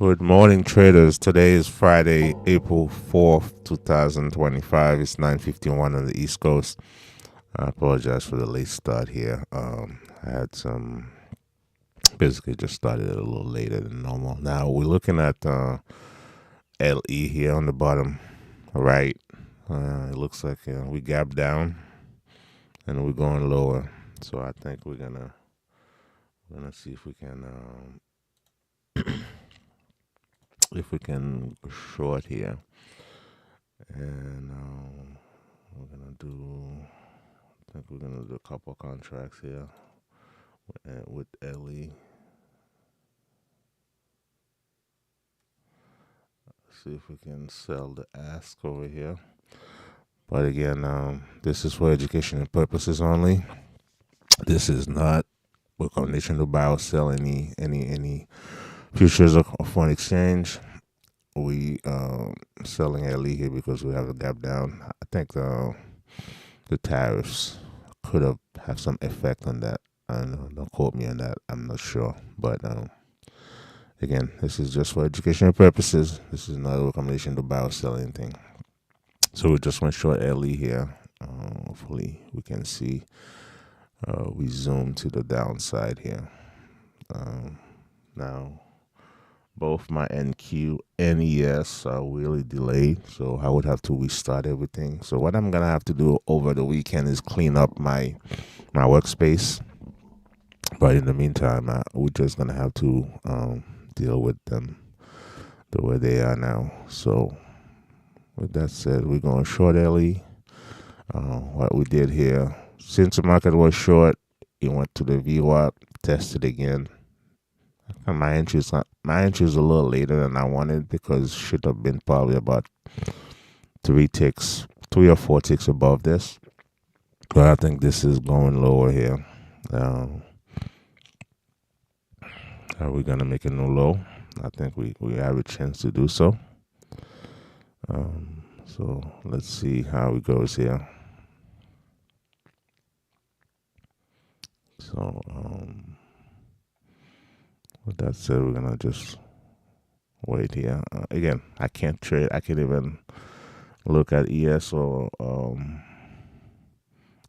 Good morning, traders. Today is Friday, April 4th, 2025. It's 9:51 on the East Coast. I apologize for the late start here. I had some, basically just started a little later than normal. Now we're looking at LE here on the bottom right. It looks like we gapped down and we're going lower. So I think we're gonna see if we can short here. And we're gonna do. I think we're gonna do a couple contracts here with Ellie. See if we can sell the ask over here. But again, this is for educational purposes only. This is not recommendation to buy or sell any futures or foreign exchange. We selling Ellie here because we have a gap down. I think the tariffs could have some effect on that. I don't know. Don't quote me on that. I'm not sure. But again, this is just for educational purposes. This is not a recommendation to buy or sell anything. So we just went short early here. Hopefully we can see. We zoom to the downside here. Now, both my NQ and ES are really delayed, so I would have to restart everything. So what I'm gonna have to do over the weekend is clean up my workspace. But in the meantime, we're just gonna have to deal with them the way they are now. So with that said, we're going short early. What we did here, since the market was short, it went to the VWAP, tested again. And my entry is a little later than I wanted because should have been probably about three or four ticks above this. But I think this is going lower here. Are we gonna make a new low? I think we have a chance to do so. So let's see how it goes here. So with that said, we're gonna just wait here. Again, I can't trade. I can't even look at ES or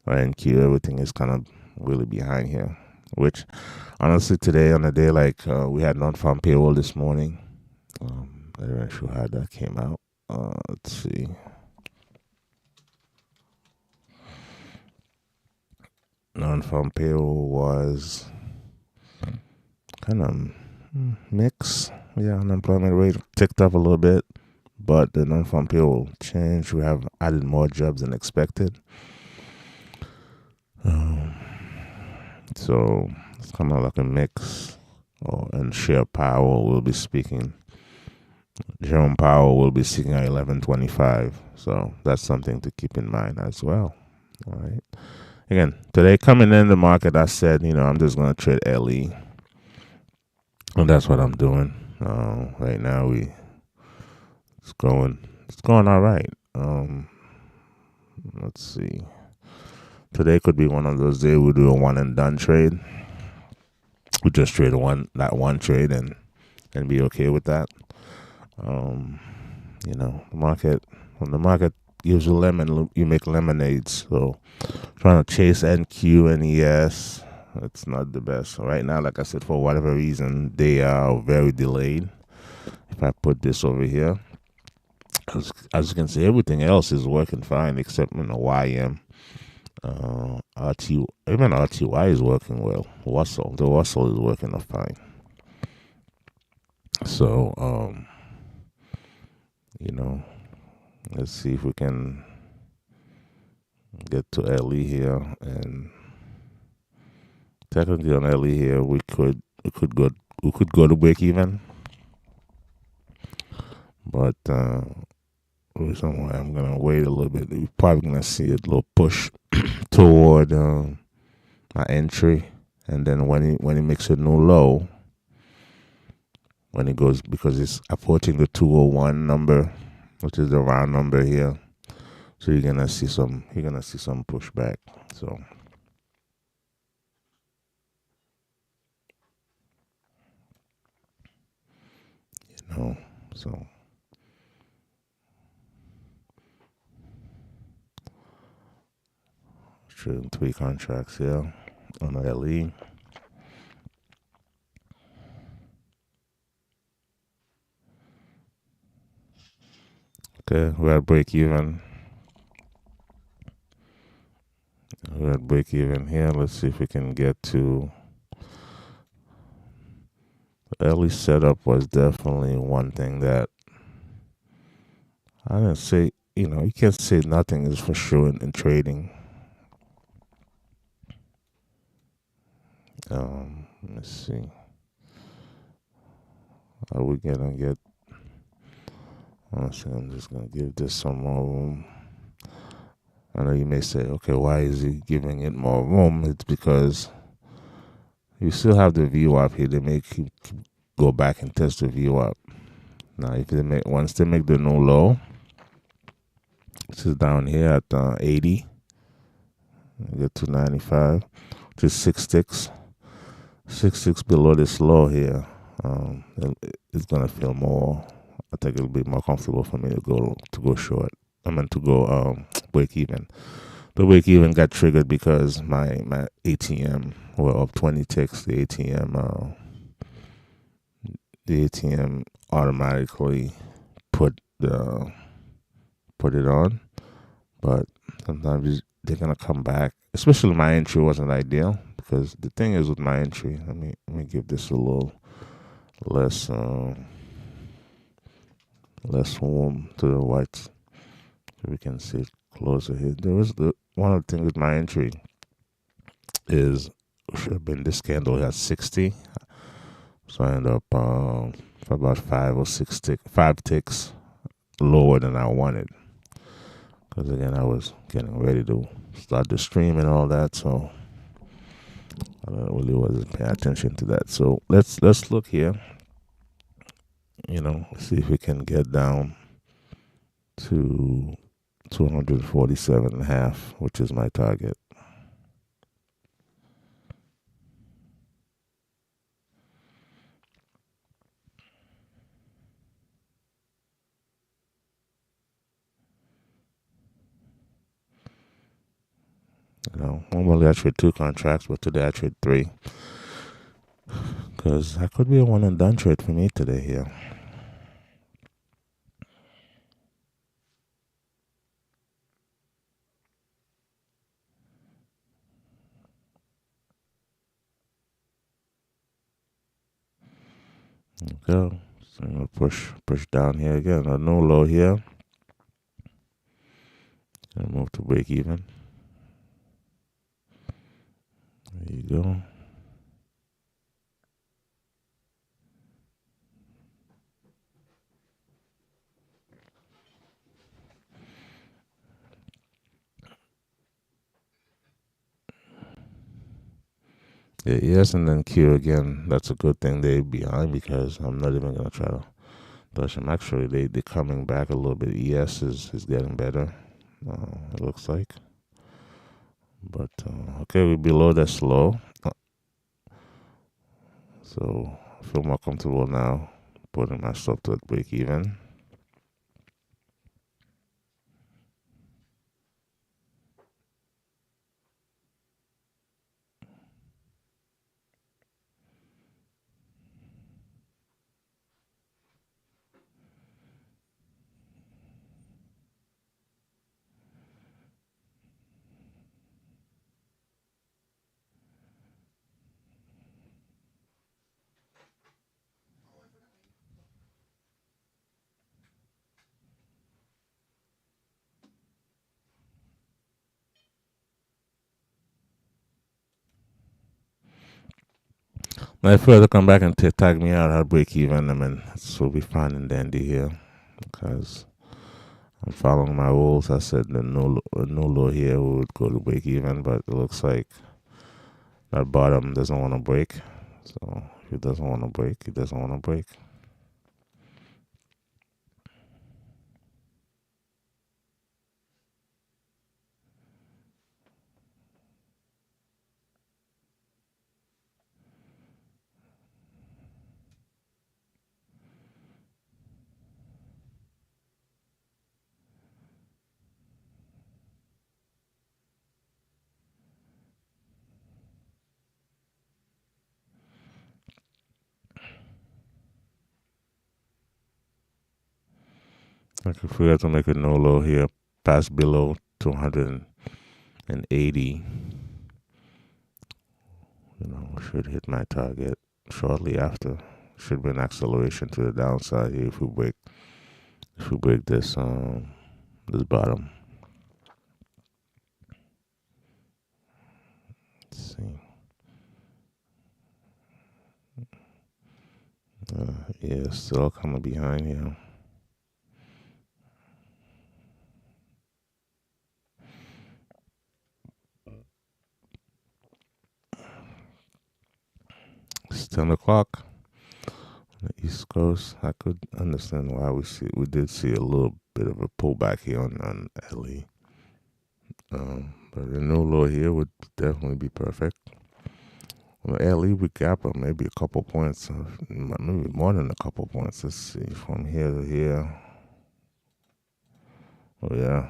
NQ. Everything is kind of really behind here. Which, honestly, today on a day like we had non-farm payroll this morning. I'm not sure how that came out. Let's see. Non-farm payroll was kind of mixed. Yeah, unemployment rate ticked up a little bit, but the non-farm payroll changed. We have added more jobs than expected. So it's kind of like a mix. And Share Powell will be speaking. Jerome Powell will be speaking at 11:25. So that's something to keep in mind as well. All right. Again, today coming in the market, I said, I'm just going to trade LE. And that's what I'm doing. Right now, it's going all right. Let's see. Today could be one of those days we do a one and done trade. We just trade that one trade and be okay with that. When the market gives you lemon, you make lemonades. So trying to chase NQ and ES, it's not the best. Right now, like I said, for whatever reason, they are very delayed. If I put this over here, as you can see, everything else is working fine except YM. Even RTY is working well. The Russell is working fine. So, let's see if we can get to LE here, and technically on LE here we could go to break even, but reason why I'm gonna wait a little bit, we're probably gonna see a little push toward my entry, and then when it makes a new low, when it goes, because it's approaching the 201 number, which is the round number here, so you're gonna see some pushback. So know. So trading 3 contracts here on LE. Okay, we're at break even. We're at break even here. Let's see if we can get to. The early setup was definitely one thing that I didn't say. You can't say nothing is for sure in trading. Let's see. Are we gonna get? Honestly, I'm just gonna give this some more room. I know you may say, okay, why is he giving it more room? It's because you still have the view up here. They make you go back and test the view up. Now, if they make once they make the new low, which is down here at 80, get to 95, which is 6 ticks. 6 ticks below this low here. It's gonna feel more. I think it'll be more comfortable for me to go short. I mean to go break even. The break even got triggered because my ATM were up 20 ticks. The ATM automatically put it on, but sometimes they're gonna come back. Especially my entry wasn't ideal because the thing is with my entry. Let me give this a little less less warm to the whites so we can see it closer here. There was the one of the things with my entry is should have been this candle at 60, so I end up for about 5 ticks lower than I wanted. Because again, I was getting ready to start the stream and all that, so I really wasn't paying attention to that. So let's look here. See if we can get down to 247.5, which is my target. Normally I trade 2 contracts, but today I trade 3. Because that could be a one and done trade for me today here. Okay, so I'm gonna push down here again. A new low here. Gonna move to break even. There you go. Yeah, yes, and then Q again. That's a good thing they're behind because I'm not even gonna try to touch them. Actually, they're coming back a little bit. ES is getting better. It looks like. But okay, we're below that slow. So I feel more comfortable now putting my stop to break even. Now, if you were to come back and tag me out, I'll break even. This will be fine and dandy here because I'm following my rules. I said the no low here would go to break even, but it looks like that bottom doesn't want to break. So if it doesn't want to break, it doesn't want to break. Like if we had to make a no low here, pass below 280, we should hit my target shortly after. Should be an acceleration to the downside here if we break this bottom. Let's see. Yeah, still coming behind here. It's 10 o'clock on the East Coast. I could understand why we did see a little bit of a pullback here on LE. But a new low here would definitely be perfect. On the LE, we gap up maybe a couple points, maybe more than a couple points. Let's see, from here to here. Oh, yeah,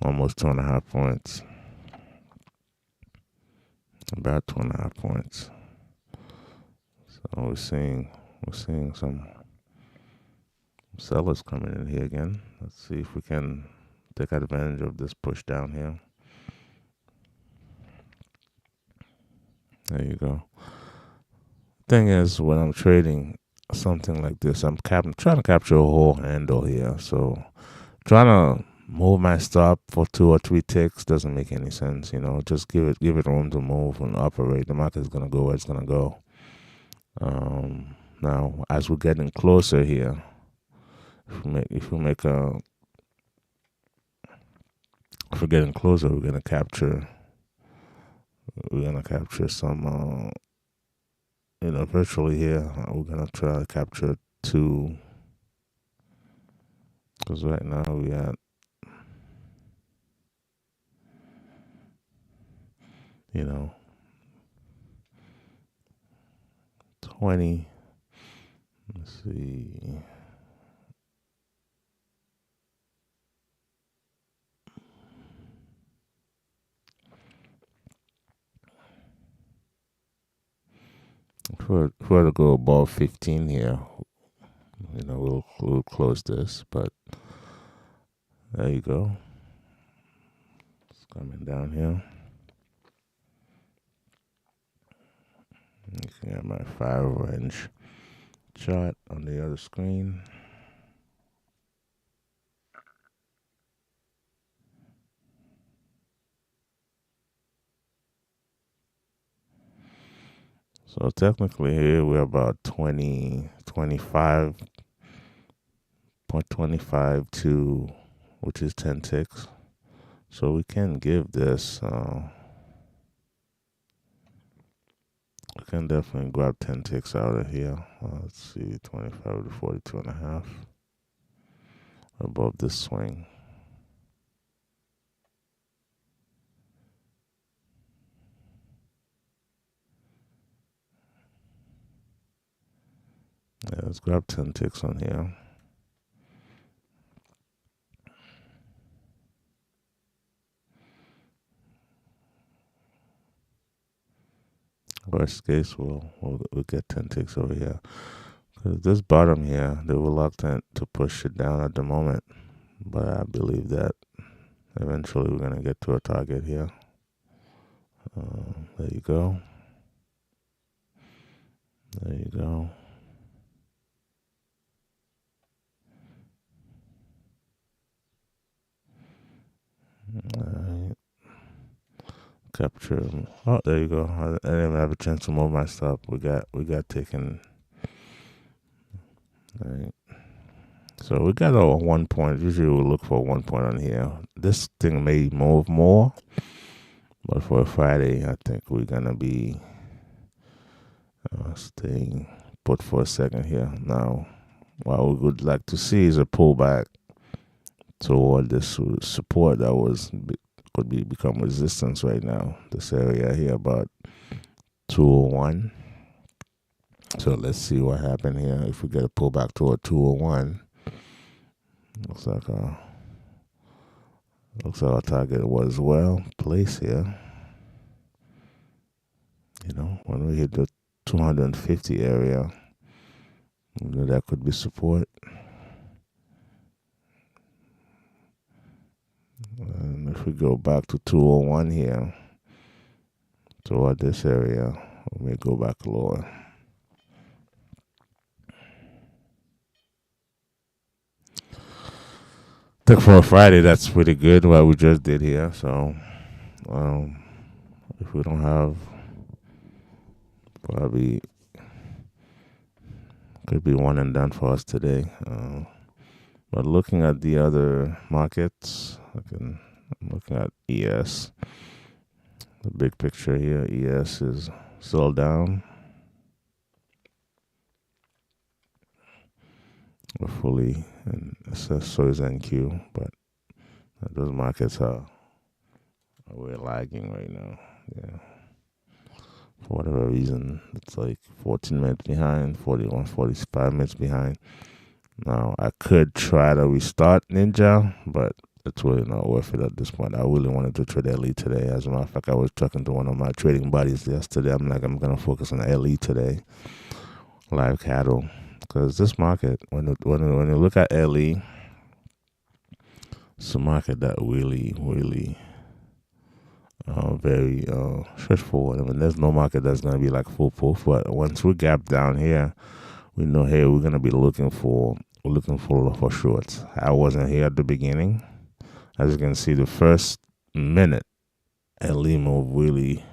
almost 2.5 points. About 2.5 points. So we're seeing some sellers coming in here again. Let's see if we can take advantage of this push down here. There you go. Thing is, when I'm trading something like this, I'm trying to capture a whole handle here. So trying to move my stop for 2 or 3 ticks doesn't make any sense. Just give it room to move and operate. The market is gonna go where it's gonna go. Now, as we're getting closer here, if we're getting closer, we're gonna capture some. Virtually here, we're gonna try to capture 2. Because right now we at 20. Let's see. If we were to go above 15 here, we'll close this. But there you go. It's coming down here. You can have my 5-inch chart on the other screen. So technically here we're about 25.25 to, which is 10 ticks. So we can give this, we can definitely grab 10 ticks out of here. Let's see, 25 to 42.5 above this swing. Yeah, let's grab 10 ticks on here. Worst case, we'll get 10 ticks over here. Because this bottom here, they're reluctant to push it down at the moment. But I believe that eventually we're going to get to a target here. There you go. There you go. Alright. Capture. Oh, there you go. I didn't even have a chance to move my stop. We got taken. Alright. So we got a 1 point. Usually we look for 1 point on here. This thing may move more, but for a Friday, I think we're gonna be staying put for a second here. Now, what we would like to see is a pullback toward this support that could become resistance right now. This area here about 201. So let's see what happened here. If we get a pullback toward 201, looks like our target was well placed here. When we hit the 250 area, that could be support. And if we go back to 201 here, toward this area, we may go back lower. I think for a Friday, that's pretty good what we just did here. So, um, if we don't have, probably could be one and done for us today. But looking at the other markets, I'm looking at ES. The big picture here, ES is still down. We're fully, and so is NQ, but those markets are we're lagging right now. Yeah, for whatever reason, it's like 14 minutes behind, 41, 45 minutes behind. Now I could try to restart Ninja, but it's really not worth it at this point. I really wanted to trade LE today. As a matter of fact, I was talking to one of my trading buddies yesterday. I'm like, I'm gonna focus on LE today, live cattle, because this market, when you look at LE, it's a market that really very straightforward. I mean, there's no market that's gonna be like foolproof. But once we gap down here, we know, hey, we're gonna be looking for shorts. I wasn't here at the beginning. As you can see, the first minute, LE moved really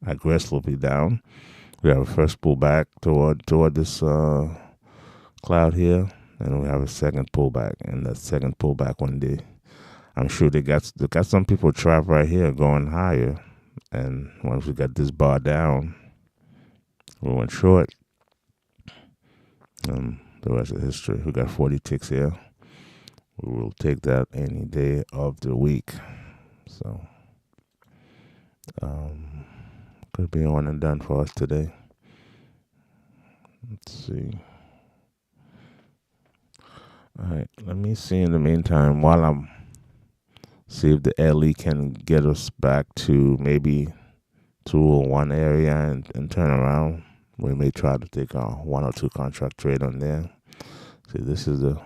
aggressively down. We have a first pullback toward this cloud here, and we have a second pullback. And that second pullback one day, I'm sure they got some people trapped right here going higher. And once we got this bar down, we went short. The rest of history. We got 40 ticks here. We will take that any day of the week. So, could be one and done for us today. Let's see. All right, let me see in the meantime while I'm see if the LE can get us back to maybe 201 area and turn around. We may try to take a 1 or 2 contract trade on there. See, this is the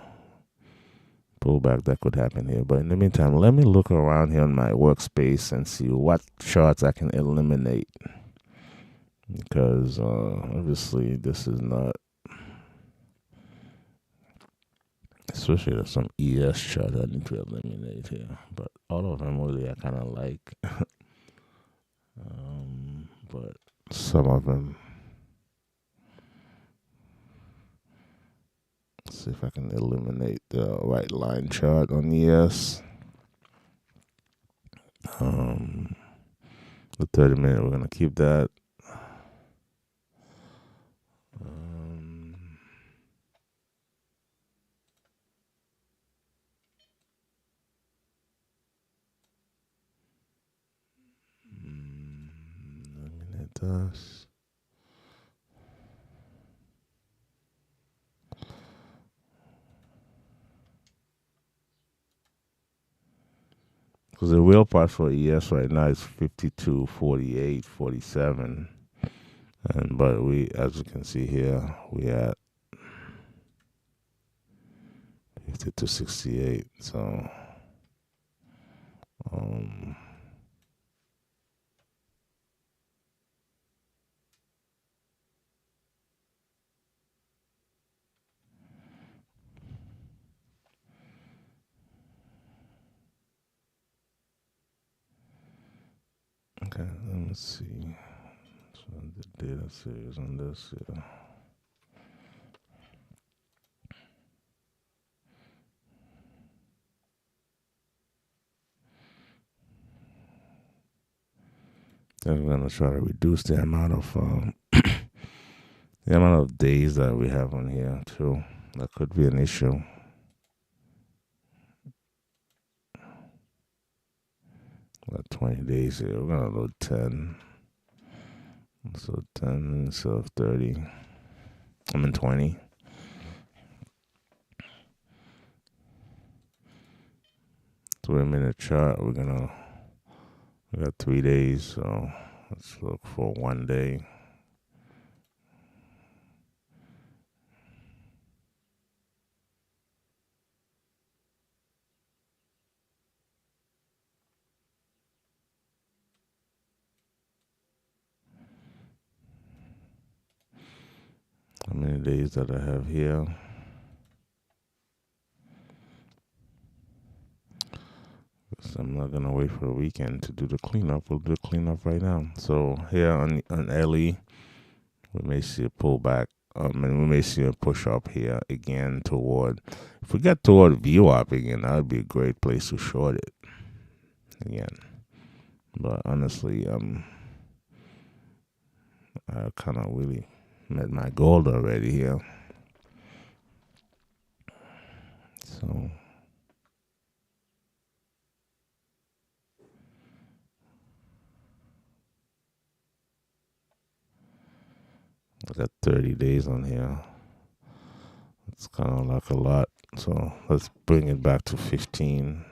pullback that could happen here. But in the meantime, let me look around here on my workspace and see what charts I can eliminate. Because obviously this is not, especially there's some ES chart I need to eliminate here. But all of them really I kind of like. But some of them, let's see if I can eliminate the right line chart on ES. The 30-minute, we're going to keep that. Eliminate us. Because the real part for ES right now is 52, 48, 47. But we, as you can see here, we at 52, 68. So, okay, let me see. So the data series on this here. Then we're gonna try to reduce the amount of days that we have on here too. That could be an issue. About 20 days here. We're gonna load 10. So 10 instead of 30. I'm in 20. So a minute chart. We got 3 days. So let's look for 1 day. days that I have here. So I'm not gonna wait for the weekend to do the cleanup. We'll do the cleanup right now. So here on LE, we may see a pullback. And we may see a push up here again toward. If we get toward VWAP again, that would be a great place to short it again. But honestly, I kind of really met my goal already here. So I got 30 days on here. It's kind of like a lot. So let's bring it back to 15.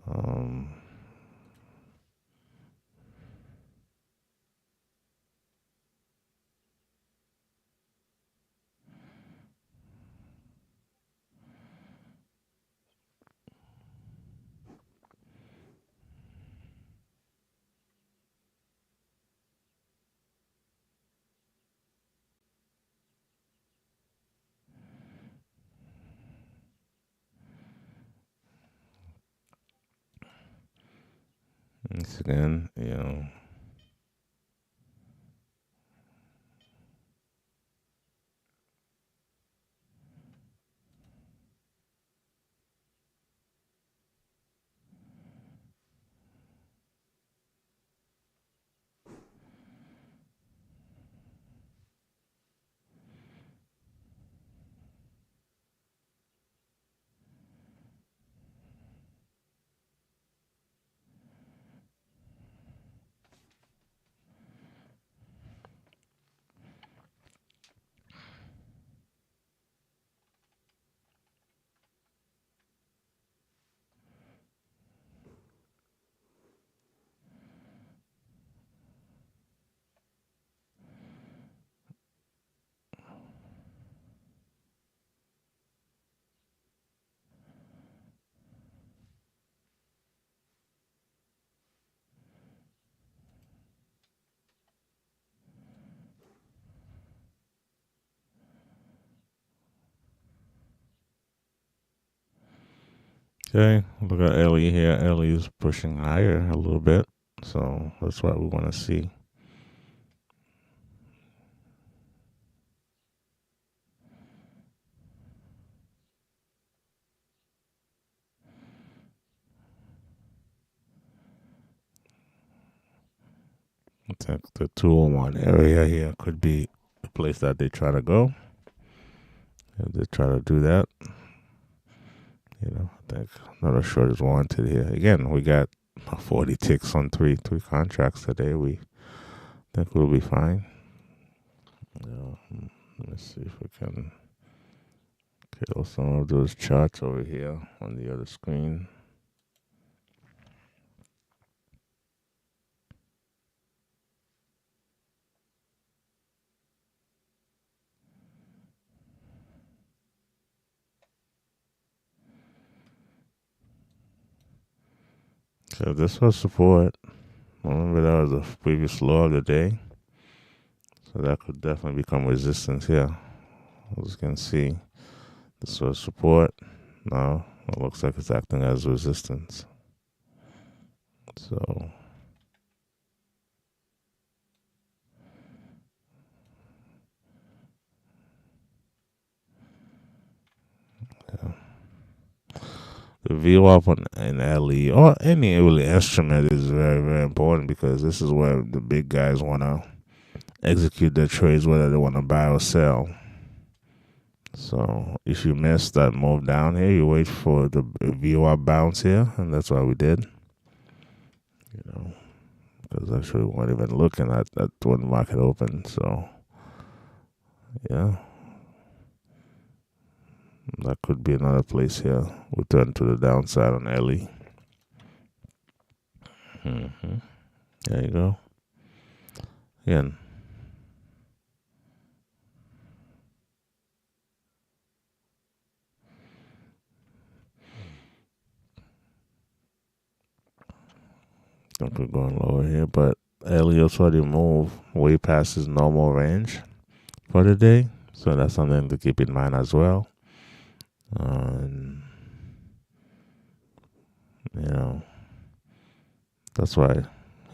Um, once again, okay, look at Ellie here. Ellie is pushing higher a little bit. So that's what we want to see. I think the 201 area here could be the place that they try to go. If they try to do that, I think another short is warranted here. Again, we got 40 ticks on three contracts today. We think we'll be fine. Let me see if we can kill some of those charts over here on the other screen. So this was support. Remember that was the previous low of the day. So that could definitely become resistance here. As you can see, this was support. Now it looks like it's acting as resistance. So yeah. The VWAP in LE or any really instrument is very, very important because this is where the big guys want to execute their trades, whether they want to buy or sell. So if you miss that move down here, you wait for the VWAP bounce here, and that's what we did. Because actually we weren't even looking at when the market opened. So yeah. That could be another place here. We turn to the downside on LE. There you go. Again. I could go lower here, but Helios already moved way past his normal range for the day. So that's something to keep in mind as well. And you know, that's why,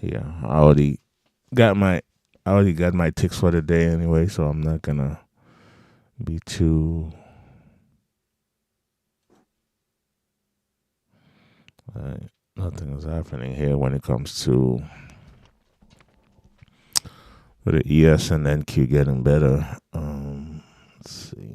yeah, got my I already got my ticks for the day anyway, so I'm not gonna be too nothing is happening here when it comes to with the ES and NQ getting better. Let's see.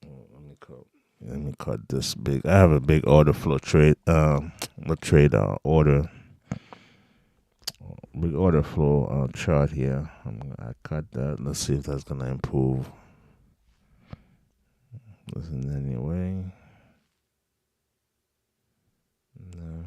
Let me cut. Let me cut this big. I have a big order flow trade. A trade order. Big order flow chart here. I cut that. Let's see if that's gonna improve. Listen anyway. No.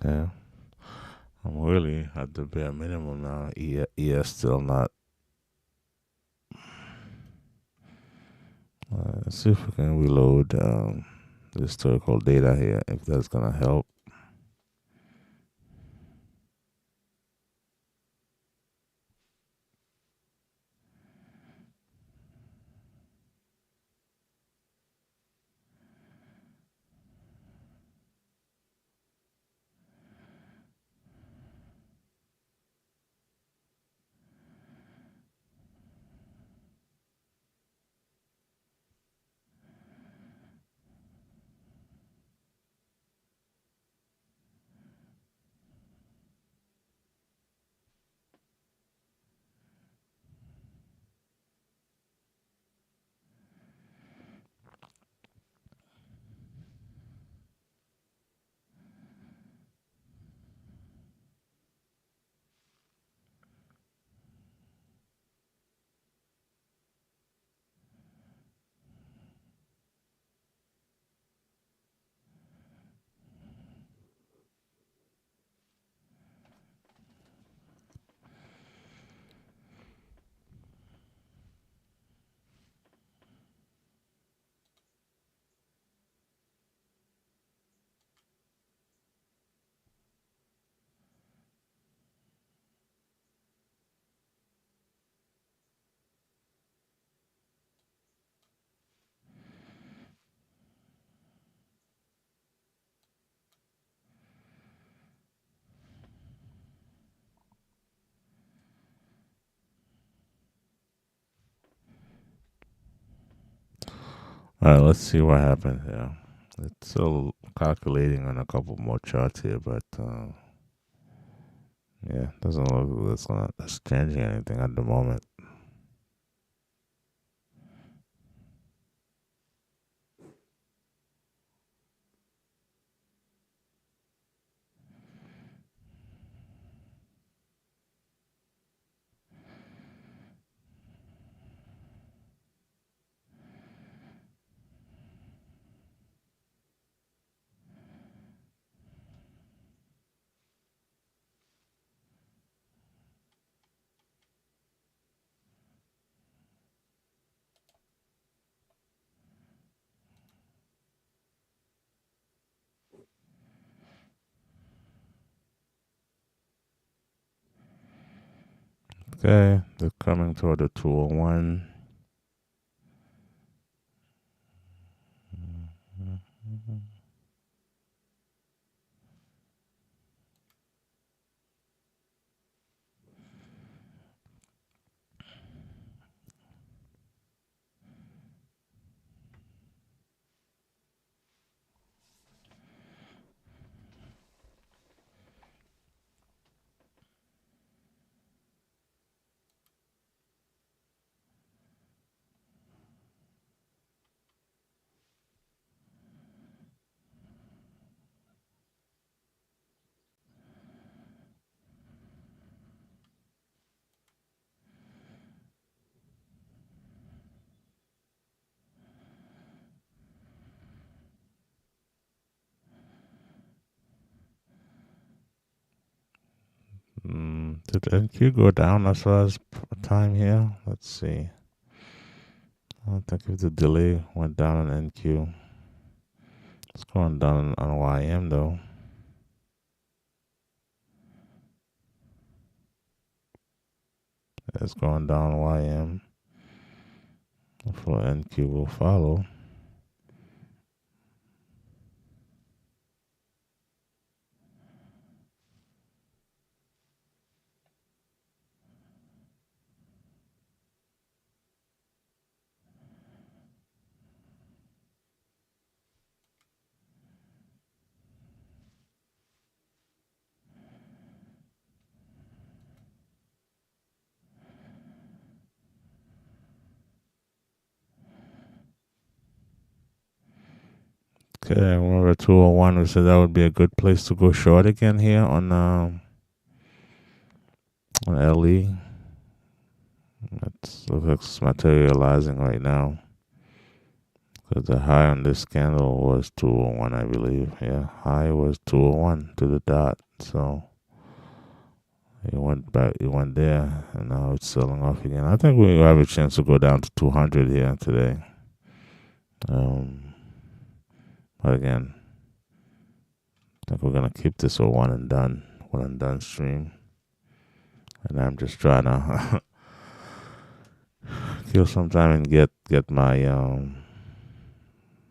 Yeah. I'm really at the bare minimum now. ES still not. Let's see if we can reload the historical data here. If that's gonna help. All right, let's see what happens here. It's still calculating on a couple more charts here, but yeah, doesn't look like that's changing anything at the moment. Okay, they're coming toward the 201. Did NQ go down as far as time here? Let's see. I don't think if the delay went down on NQ. It's going down on YM though. It's going down YM. For NQ will follow. Okay, remember 201, we said that would be a good place to go short again here on LE. It looks like it's materializing right now. Because the high on this candle was 201, I believe. Yeah, high was 201 to the dot. So it went back, it went there, and now it's selling off again. I think we have a chance to go down to 200 here today. But again, I think we're gonna keep this a one and done stream. And I'm just trying to kill some time and get my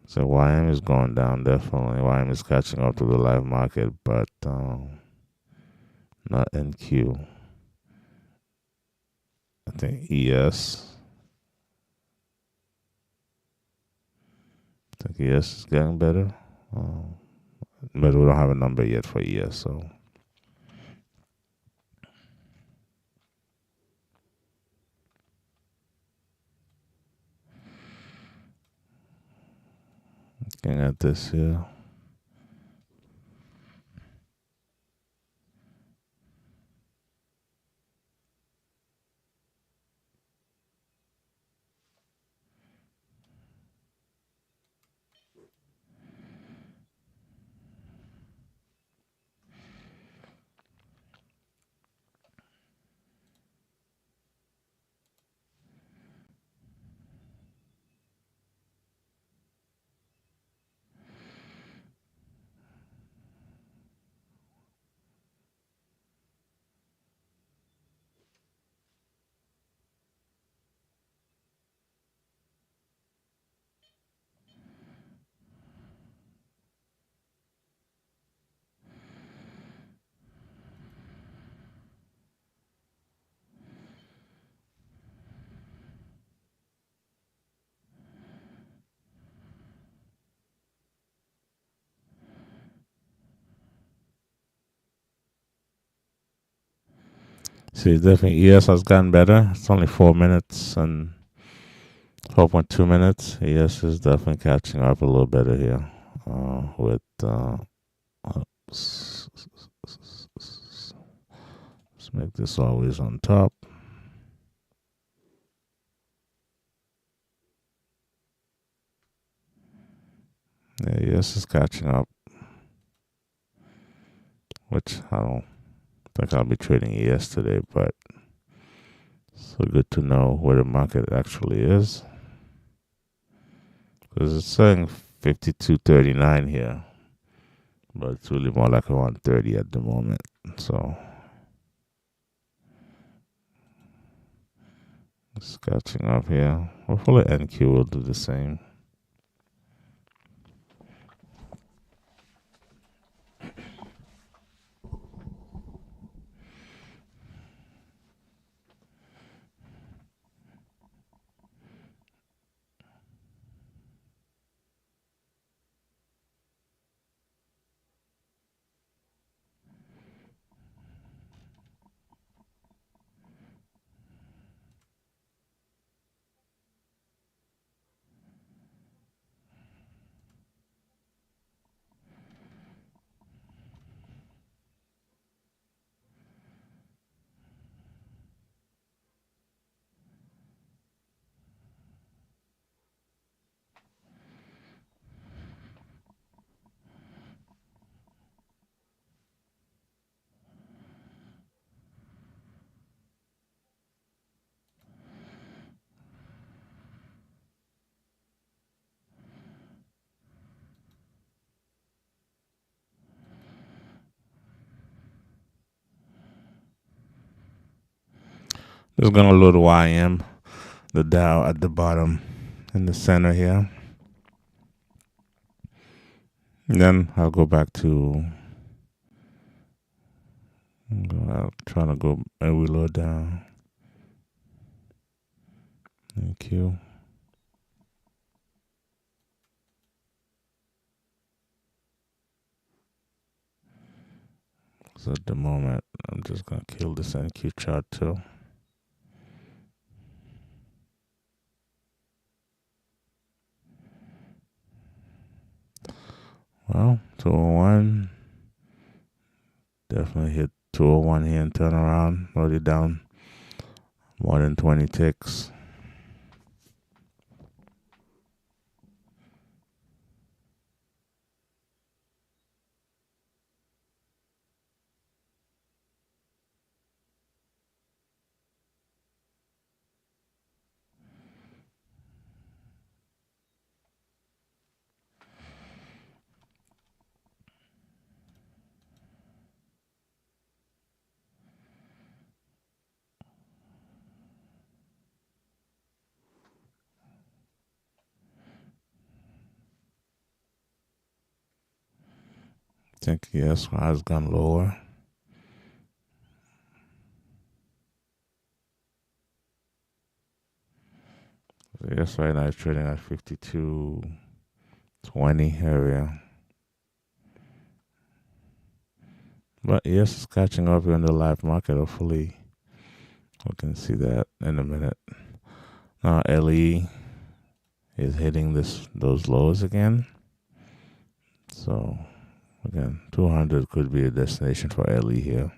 so YM is going down definitely. YM is catching up to the live market, but not NQ. I think ES. I think ES is getting better. But we don't have a number yet for ES, so looking at this here. See, definitely ES has gotten better. It's only 4 minutes and 4.2 minutes. ES is definitely catching up a little better here with. Let's make this always on top. Yeah, ES is catching up, which I don't think I'll be trading ES today, but it's so good to know where the market actually is. Because it's saying 52.39 here, but it's really more like around 30 at the moment. So It's catching up here. Hopefully NQ will do the same. Just gonna load YM, the Dow at the bottom in the center here. And then I'll go back to, I'll try to go and reload down. Thank you. So at the moment, I'm just gonna kill this NQ chart too. Well, 201. Definitely hit 201 here and turn around. Load it down more than 20 ticks. I think yes, has gone lower. Yes, right now it's trading at 52.20 area. But yes, it's catching up in the live market. Hopefully, we can see that in a minute. Now LE is hitting those lows again. So again, 200 could be a destination for LE here.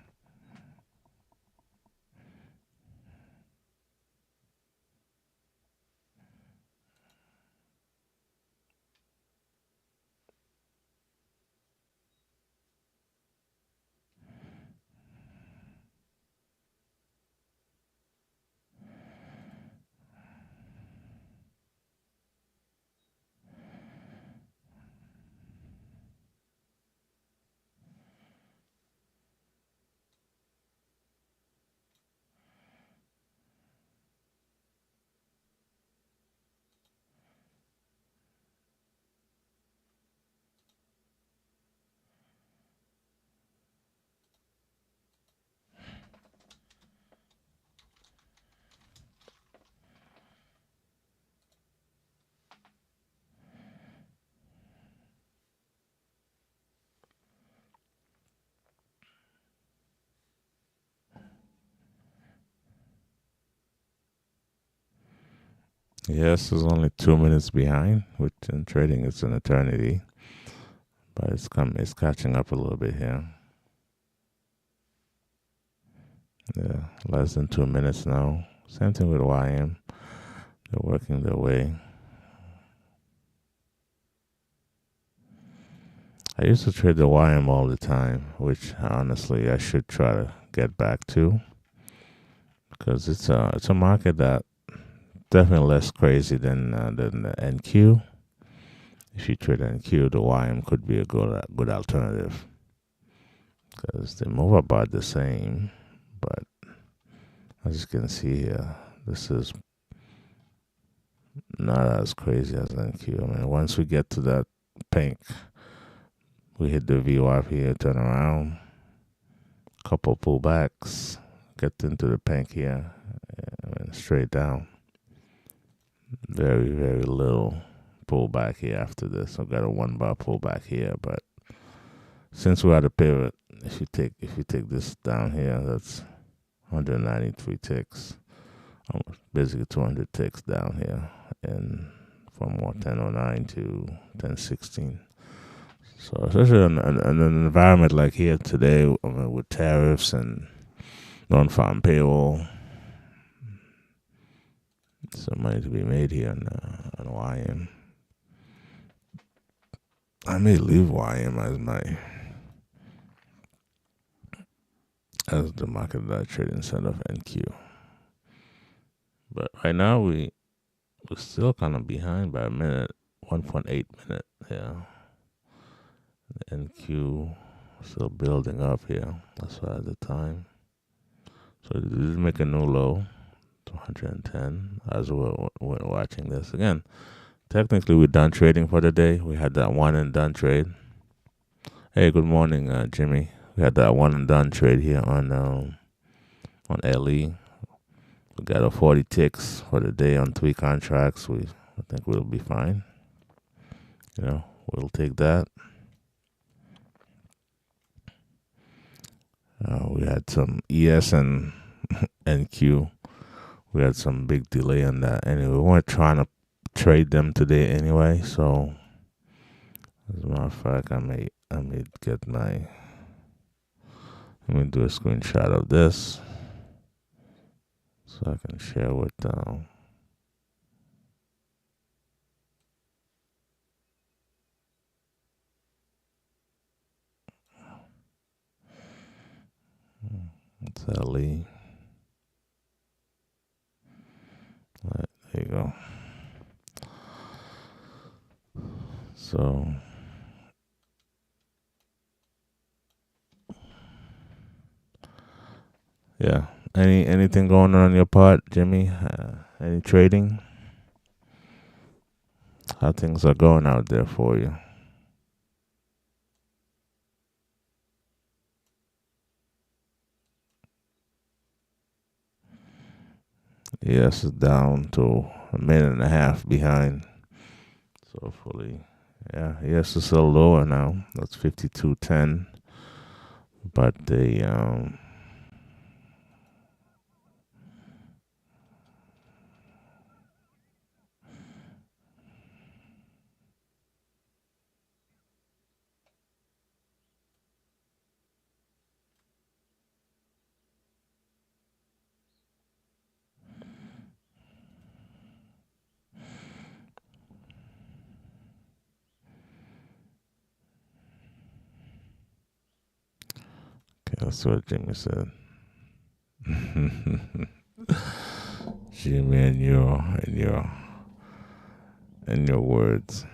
Yes, it's only 2 minutes behind, which in trading is an eternity. But it's catching up a little bit here. Yeah, less than 2 minutes now. Same thing with YM. They're working their way. I used to trade the YM all the time, which honestly I should try to get back to, because it's a market that definitely less crazy than the NQ. If you trade NQ, the YM could be a good alternative, because they move about the same. But as you can see here, this is not as crazy as NQ. I mean, once we get to that pink, we hit the VWAP here, turn around, couple pullbacks, get into the pink here, and straight down. Very, very little pullback here after this. I've got a 1 bar pullback here, but since we're at a pivot, if you take this down here, that's 193 ticks, basically 200 ticks down here, and from 1009 to 1016. So especially in an environment like here today, with tariffs and non-farm payroll, some money to be made here on YM. I may leave YM as the market that I trade instead of NQ. But right now we're still kind of behind by a minute, 1.8 minute here. The NQ still building up here. That's why at the time. So it did make a new low to 110 as we're watching this. Again, technically we're done trading for the day. We had that one and done trade. Hey, good morning, Jimmy. We had that one and done trade here on LE. We got a 40 ticks for the day on 3 contracts. I think we'll be fine. We'll take that. We had some ES and NQ. We had some big delay on that. Anyway, we weren't trying to trade them today anyway. So, as a matter of fact, I may get let me do a screenshot of this so I can share with it's LE. Right, there you go. So yeah, anything going on your part, Jimmy? Any trading? How things are going out there for you? Yes, it's down to a minute and a half behind. So hopefully, yeah, yes, it's still lower now. That's 52.10. But they that's what Jimmy said. Jimmy and your words.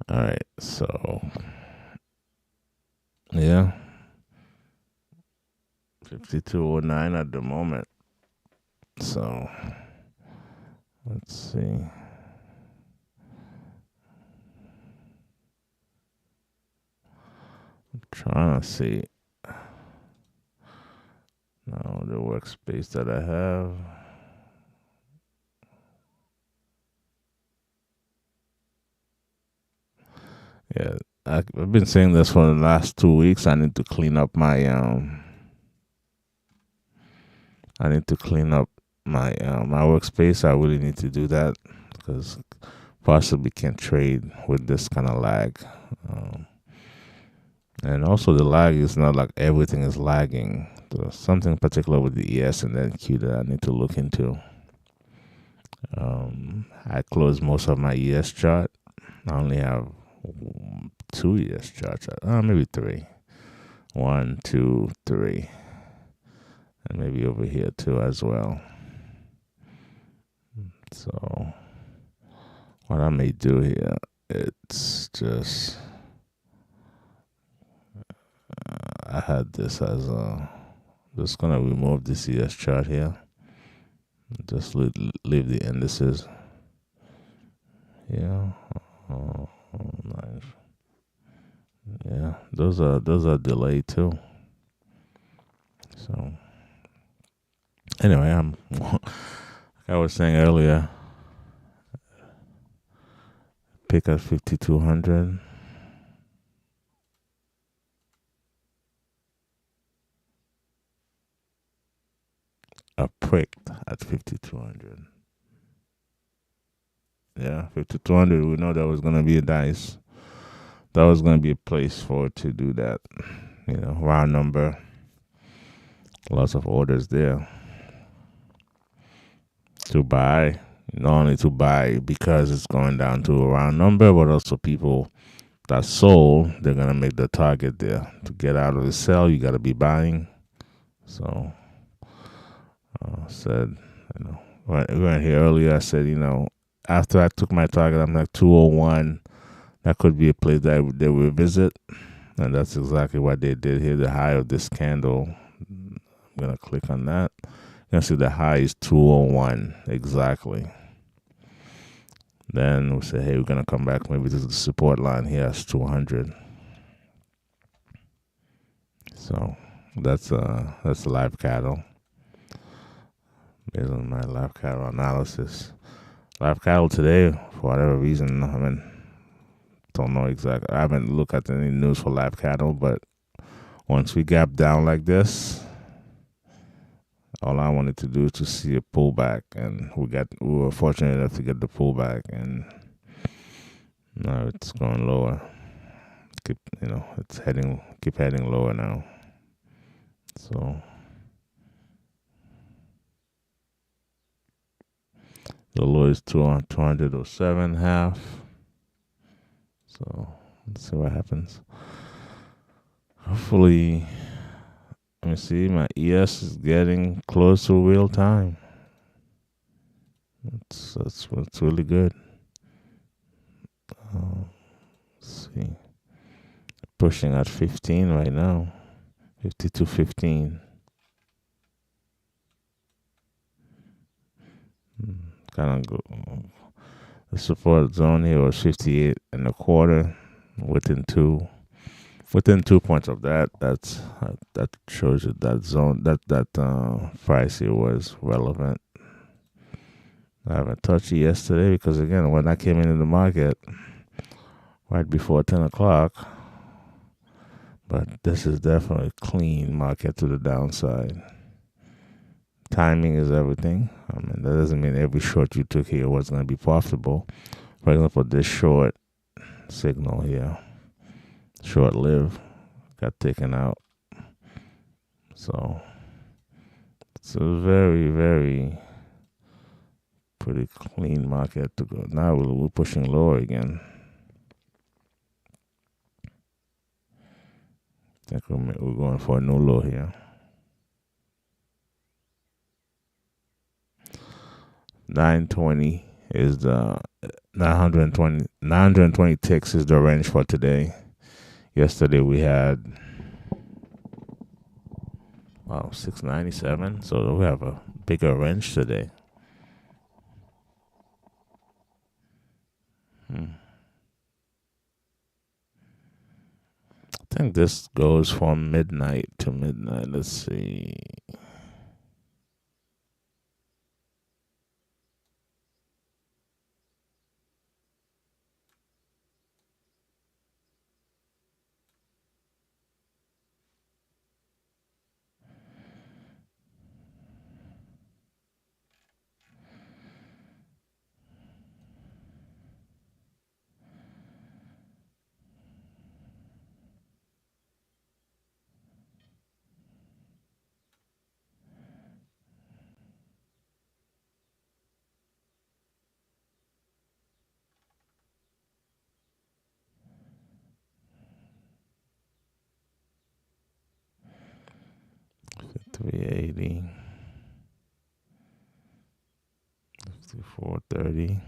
All right, so yeah, 52.09 at the moment. So let's see. I'm trying to see now the workspace that I have. Yeah, I've been saying this for the last 2 weeks. I need to clean up my my workspace. I really need to do that because possibly can't trade with this kind of lag. And also the lag is not like everything is lagging. There's something particular with the ES and NQ that I need to look into. I closed most of my ES chart. I only have 2 ES charts, maybe 3. 1, 2, 3, and maybe over here too as well. So what I may do here, it's just I had this as a Just gonna remove the CS chart here. Just leave the indices. Yeah. Oh, nice. Yeah, those are delayed too. So anyway, like I was saying earlier, pick at 5,200. A pricked at 5,200. Yeah, 5,200. We know that was gonna be a dice. That was gonna be a place for it to do that. Round number. Lots of orders there to buy. Not only to buy because it's going down to a round number, but also people that sold, they're gonna make the target there. To get out of the sell, you gotta be buying. So said, when we went here earlier, I said, after I took my target, I'm like 201. That could be a place that they will visit. And that's exactly what they did here. The high of this candle, I'm going to click on that. You're going to see the high is 201 exactly. Then we say, hey, we're going to come back maybe to the support line here. It's 200. So that's the live cattle. Based on my live cattle analysis. Live cattle today, for whatever reason, don't know exactly. I haven't looked at any news for live cattle, but once we gap down like this, all I wanted to do is to see a pullback, and we were fortunate enough to get the pullback, and now it's going lower. It's keep heading lower now. So the low is 207 half. So let's see what happens. Hopefully, let me see. My ES is getting close to real time. That's really good. Let's see. Pushing at 15 right now. 52.15. Kind of go. The support zone here was 58 and a quarter. Within 2 points of that shows you that zone that price here was relevant. I haven't touched it yesterday because again, when I came into the market right before 10 o'clock, but this is definitely a clean market to the downside. Timing is everything. That doesn't mean every short you took here was going to be profitable. For example, this short signal here, short-lived, got taken out. So it's a very, very pretty clean market to go. Now we're pushing lower again. I think we're going for a new low here. 920 is the 920 ticks is the range for today. Yesterday we had 697, so we have a bigger range today. I think this goes from midnight to midnight. Let's see. $380, $54.30.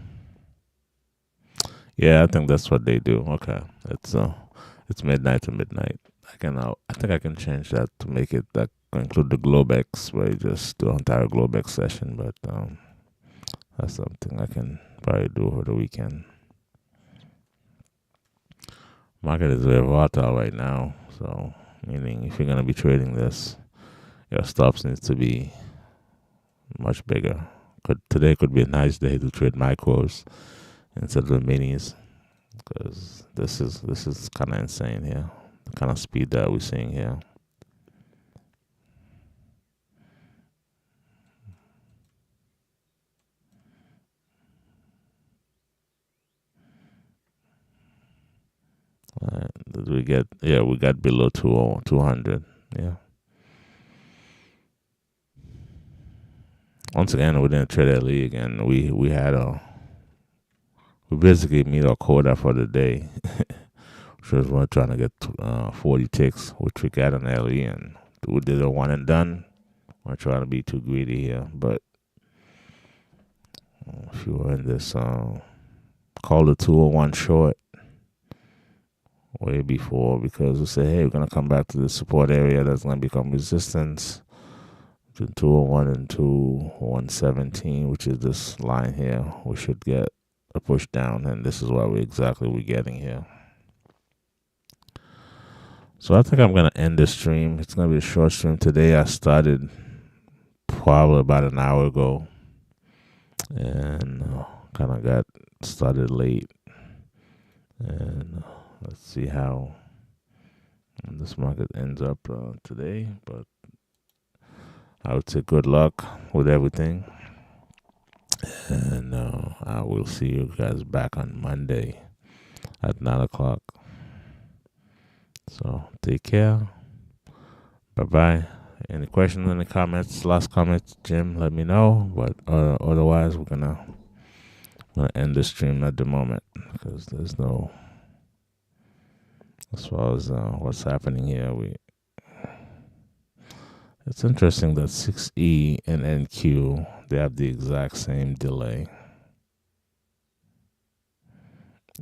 Yeah, I think that's what they do. Okay, it's midnight to midnight. I think I can change that to make it that gonna include the Globex, where you just do an entire Globex session. But that's something I can probably do over the weekend. Market is very volatile right now, so meaning if you're gonna be trading this, your stops needs to be much bigger. Today could be a nice day to trade micros instead of the minis, because this is kind of insane here. The kind of speed that we're seeing here. Did we get? Yeah, we got below 200. Yeah. Once again, we didn't trade that league, and we basically meet our quota for the day. Which was we're trying to get 40 ticks, which we got on LE, and we did a one and done. We're trying to be too greedy here, but if you were in this, call the 201 short way before, because we say, hey, we're gonna come back to the support area that's gonna become resistance between 201 and 117, which is this line here. We should get a push down, and this is what we're getting here. So I think I'm gonna end the stream. It's gonna be a short stream today. I started probably about an hour ago, and kind of got started late. And let's see how this market ends up today. But I would say good luck with everything, and I will see you guys back on Monday at 9 o'clock. So take care. Bye-bye. Any questions in the comments, last comments, Jim, let me know. But otherwise, we're gonna end the stream at the moment, because there's no, as far as what's happening here, it's interesting that 6E and NQ, they have the exact same delay.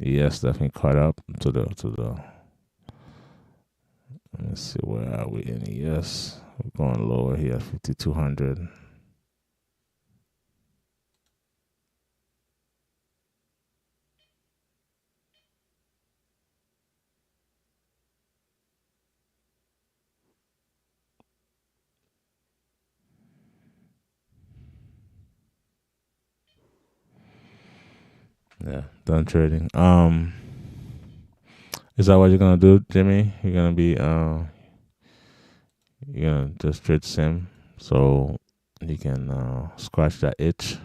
ES definitely caught up to the let me see, where are we in ES? We're going lower here, 5,200. Yeah, done trading. Is that what you're gonna do, Jimmy? You're gonna be you're gonna just trade sim so you can scratch that itch.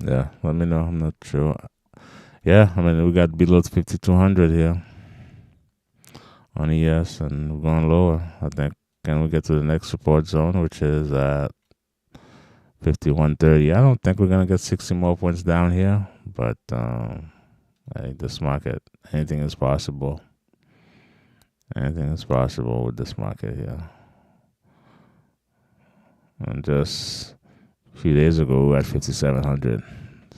Yeah, let me know. I'm not sure. Yeah, I mean, we got below 5,200 here on ES, and we're going lower. I think, can we get to the next support zone, which is at 5,130? I don't think we're going to get 60 more points down here, but I think this market, anything is possible. Anything is possible with this market here. And just a few days ago, we were at 5,700.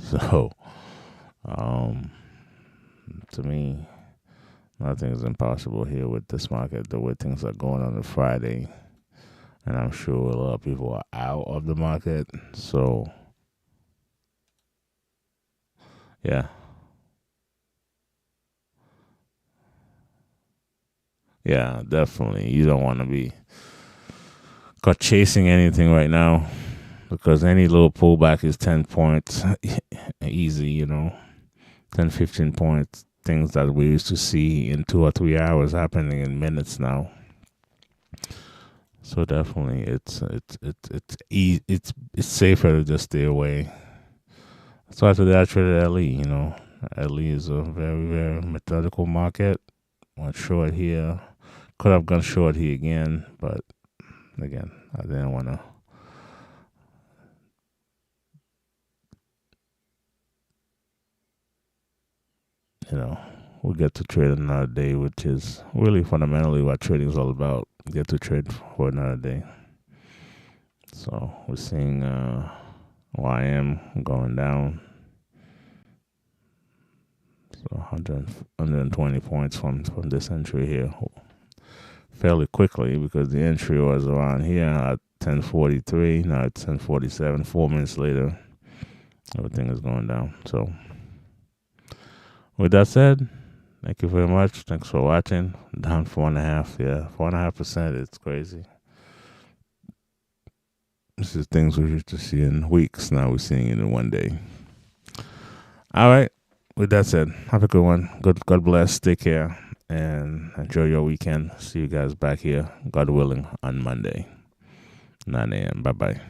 So, to me, nothing is impossible here with this market, the way things are going on Friday. And I'm sure a lot of people are out of the market. So, yeah. Yeah, definitely. You don't want to be caught chasing anything right now, because any little pullback is 10 points easy, 10, 15 points. Things that we used to see in 2 or 3 hours happening in minutes now. So definitely, it's safer to just stay away. That's why today I traded LE. LE is a very, very methodical market. Went short here. Could have gone short here again, but again, I didn't want to, you know, we get to trade another day, which is really fundamentally what trading is all about. Get to trade for another day. So we're seeing YM going down. So 120 points from this entry here fairly quickly, because the entry was around here at 10:43. Now it's 10:47. 4 minutes later, everything is going down. So with that said, thank you very much. Thanks for watching. Down 4.5. Yeah, 4.5%. It's crazy. This is things we used to see in weeks. Now we're seeing it in one day. All right. With that said, have a good one. God bless. Take care and enjoy your weekend. See you guys back here, God willing, on Monday, 9 a.m. Bye bye.